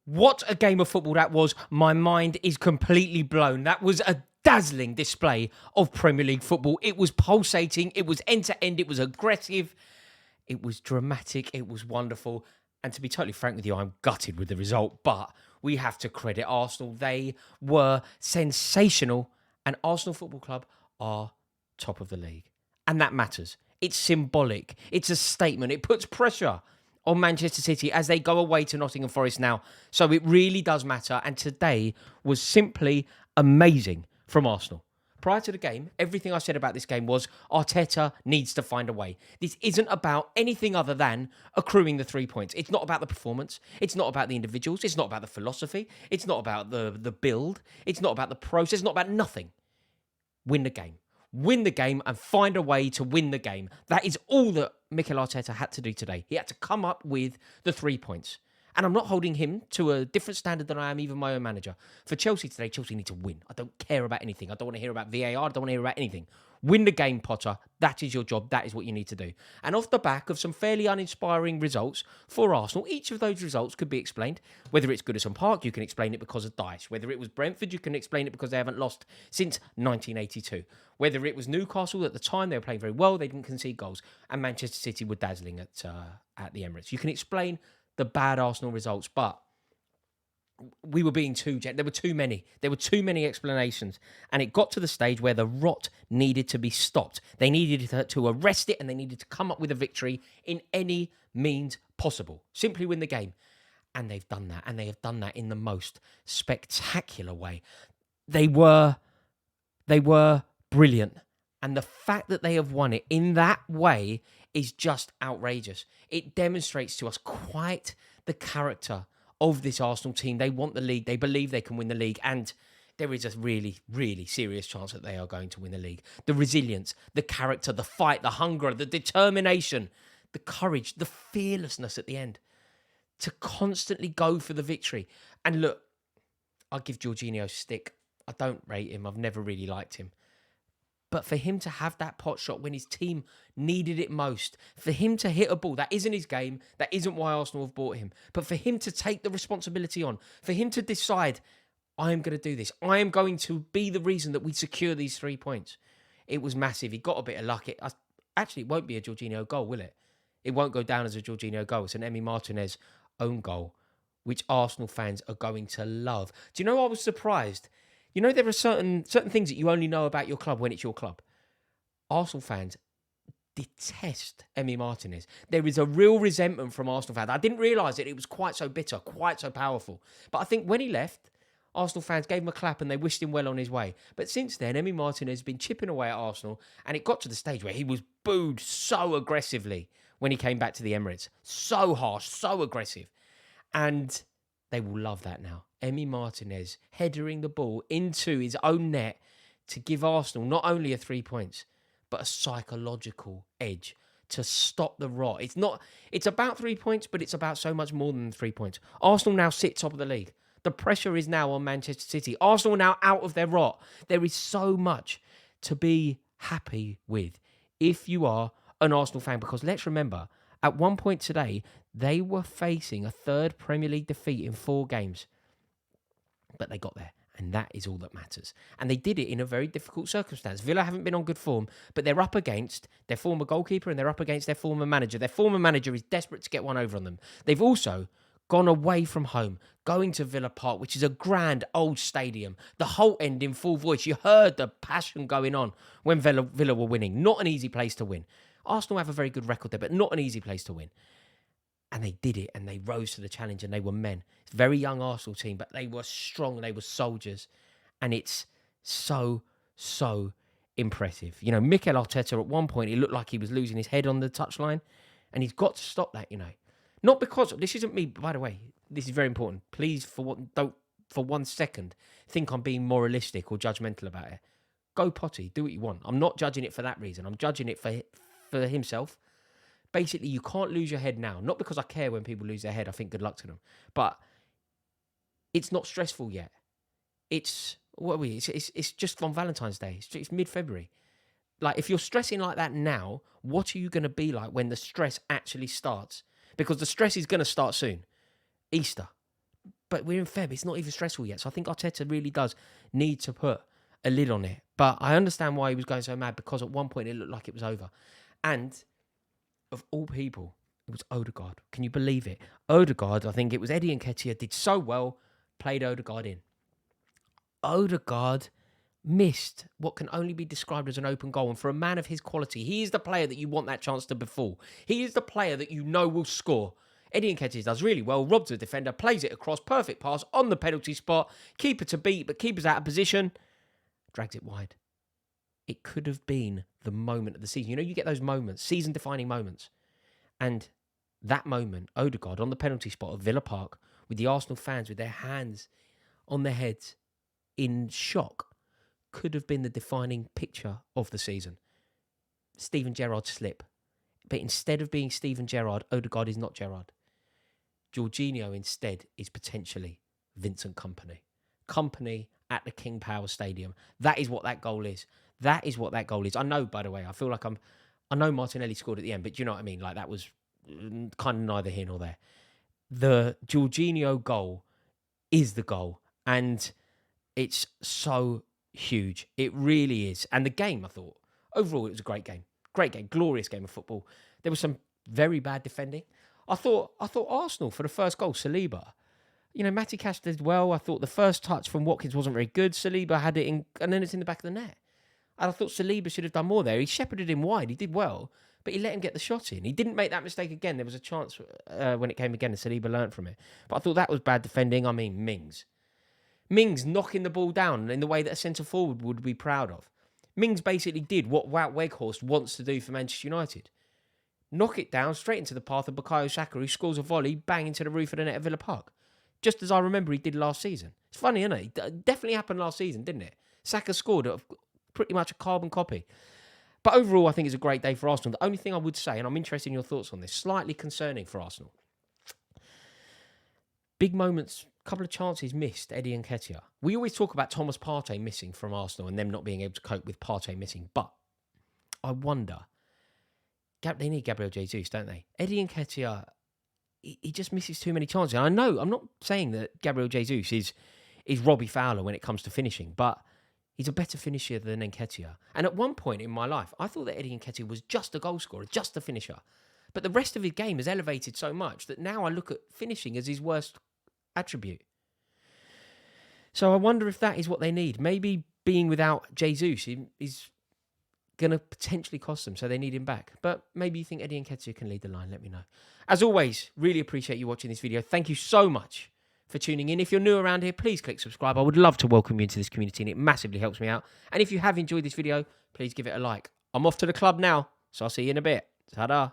What a game of football that was. My mind is completely blown. That was a dazzling display of Premier League football. It was pulsating. It was end to end. It was aggressive. It was dramatic. It was wonderful. And to be totally frank with you, I'm gutted with the result. But we have to credit Arsenal. They were sensational. And Arsenal Football Club are top of the league. And that matters. It's symbolic. It's a statement. It puts pressure on Manchester City as they go away to Nottingham Forest now. So it really does matter. And today was simply amazing from Arsenal. Prior to the game, everything I said about this game was Arteta needs to find a way. This isn't about anything other than accruing the 3 points. It's not about the performance. It's not about the individuals. It's not about the philosophy. It's not about the build. It's not about the process. It's not about nothing. Win the game. Win the game and find a way to win the game. That is all that Mikel Arteta had to do today. He had to come up with the 3 points. And I'm not holding him to a different standard than I am even my own manager. For Chelsea today, Chelsea need to win. I don't care about anything. I don't want to hear about VAR. I don't want to hear about anything. Win the game, Potter. That is your job. That is what you need to do. And off the back of some fairly uninspiring results for Arsenal, each of those results could be explained. Whether it's Goodison Park, you can explain it because of Dice. Whether it was Brentford, you can explain it because they haven't lost since 1982. Whether it was Newcastle, at the time they were playing very well, they didn't concede goals. And Manchester City were dazzling at the Emirates. You can explain the bad Arsenal results, but we were being there were too many. There were too many explanations. And it got to the stage where the rot needed to be stopped. They needed to arrest it and they needed to come up with a victory in any means possible. Simply win the game. And they've done that. And they have done that in the most spectacular way. They were brilliant. And the fact that they have won it in that way is just outrageous. It demonstrates to us quite the character of this Arsenal team. They want the league. They believe they can win the league. And there is a really, really serious chance that they are going to win the league. The resilience, the character, the fight, the hunger, the determination, the courage, the fearlessness at the end to constantly go for the victory. And look, I'll give Jorginho stick. I don't rate him. I've never really liked him. But for him to have that pot shot when his team needed it most, for him to hit a ball, that isn't his game, that isn't why Arsenal have bought him, but for him to take the responsibility on, for him to decide, I am going to do this, I am going to be the reason that we secure these 3 points. It was massive. He got a bit of luck. Actually, it won't be a Jorginho goal, will it? It won't go down as a Jorginho goal. It's an Emi Martinez own goal, which Arsenal fans are going to love. Do you know I was surprised? You know, there are certain things that you only know about your club when it's your club. Arsenal fans detest Emi Martinez. There is a real resentment from Arsenal fans. I didn't realise that it was quite so bitter, quite so powerful. But I think when he left, Arsenal fans gave him a clap and they wished him well on his way. But since then, Emi Martinez has been chipping away at Arsenal, and it got to the stage where he was booed so aggressively when he came back to the Emirates. So harsh, so aggressive. And they will love that now. Emi Martinez headering the ball into his own net to give Arsenal not only a 3 points, but a psychological edge to stop the rot. It's about 3 points, but it's about so much more than 3 points. Arsenal now sit top of the league. The pressure is now on Manchester City. Arsenal are now out of their rot. There is so much to be happy with if you are an Arsenal fan, because let's remember, at one point today, they were facing a third Premier League defeat in 4 games. But they got there, and that is all that matters. And they did it in a very difficult circumstance. Villa haven't been on good form, but they're up against their former goalkeeper and they're up against their former manager. Their former manager is desperate to get one over on them. They've also gone away from home, going to Villa Park, which is a grand old stadium. The whole end in full voice. You heard the passion going on when Villa were winning. Not an easy place to win. Arsenal have a very good record there, but not an easy place to win. And they did it, and they rose to the challenge, and they were men. It's a very young Arsenal team, but they were strong, they were soldiers. And it's so, so impressive. You know, Mikel Arteta, at one point, it looked like he was losing his head on the touchline, and he's got to stop that, you know. Not because, this isn't me, by the way, this is very important. Please, don't for 1 second think I'm being moralistic or judgmental about it. Go potty, do what you want. I'm not judging it for that reason. I'm judging it for himself. Basically, you can't lose your head now. Not because I care when people lose their head. I think good luck to them. But it's not stressful yet. It's just on Valentine's Day. It's mid-February. Like, if you're stressing like that now, what are you going to be like when the stress actually starts? Because the stress is going to start soon. Easter. But we're in Feb. It's not even stressful yet. So I think Arteta really does need to put a lid on it. But I understand why he was going so mad, because at one point it looked like it was over. And of all people, it was Odegaard. Can you believe it? Odegaard, I think it was Eddie Nketiah, did so well, played Odegaard in. Odegaard missed what can only be described as an open goal. And for a man of his quality, he is the player that you want that chance to befall. He is the player that you know will score. Eddie Nketiah does really well, robs the defender, plays it across, perfect pass on the penalty spot, keeper to beat, but keeper's out of position, drags it wide. It could have been the moment of the season. You know, you get those moments, season-defining moments. And that moment, Odegaard on the penalty spot at Villa Park, with the Arsenal fans with their hands on their heads in shock, could have been the defining picture of the season. Steven Gerrard's slip. But instead of being Steven Gerrard, Odegaard is not Gerrard. Jorginho instead is potentially Vincent Kompany. Kompany at the King Power Stadium. That is what that goal is. That is what that goal is. I know, by the way, I know Martinelli scored at the end, but do you know what I mean? Like, that was kind of neither here nor there. The Jorginho goal is the goal. And it's so huge. It really is. And the game, I thought, overall, it was a great game. Great game. Glorious game of football. There was some very bad defending. I thought Arsenal for the first goal, Saliba. You know, Matty Cash did well. I thought the first touch from Watkins wasn't very good. Saliba had it in, and then it's in the back of the net. And I thought Saliba should have done more there. He shepherded him wide. He did well, but he let him get the shot in. He didn't make that mistake again. There was a chance when it came again, and Saliba learnt from it. But I thought that was bad defending. I mean, Mings knocking the ball down in the way that a centre-forward would be proud of. Mings basically did what Wout Weghorst wants to do for Manchester United. Knock it down straight into the path of Bukayo Saka, who scores a volley, bang into the roof of the net at Villa Park. Just as I remember he did last season. It's funny, isn't it? It definitely happened last season, didn't it? Saka scored pretty much a carbon copy. But overall, I think it's a great day for Arsenal. The only thing I would say, and I'm interested in your thoughts on this, slightly concerning for Arsenal. Big moments, couple of chances missed, Eddie Nketiah. We always talk about Thomas Partey missing from Arsenal and them not being able to cope with Partey missing. But I wonder, they need Gabriel Jesus, don't they? Eddie Nketiah, he just misses too many chances. And I know, I'm not saying that Gabriel Jesus is Robbie Fowler when it comes to finishing, but he's a better finisher than Nketiah. And at one point in my life, I thought that Eddie Nketiah was just a goal scorer, just a finisher. But the rest of his game has elevated so much that now I look at finishing as his worst attribute. So I wonder if that is what they need. Maybe being without Jesus is going to potentially cost them, so they need him back. But maybe you think Eddie Nketiah can lead the line. Let me know. As always, really appreciate you watching this video. Thank you so much for tuning in. If you're new around here, please click subscribe. I would love to welcome you into this community, and it massively helps me out. And if you have enjoyed this video, please give it a like. I'm off to the club now, so I'll see you in a bit. Ta-da.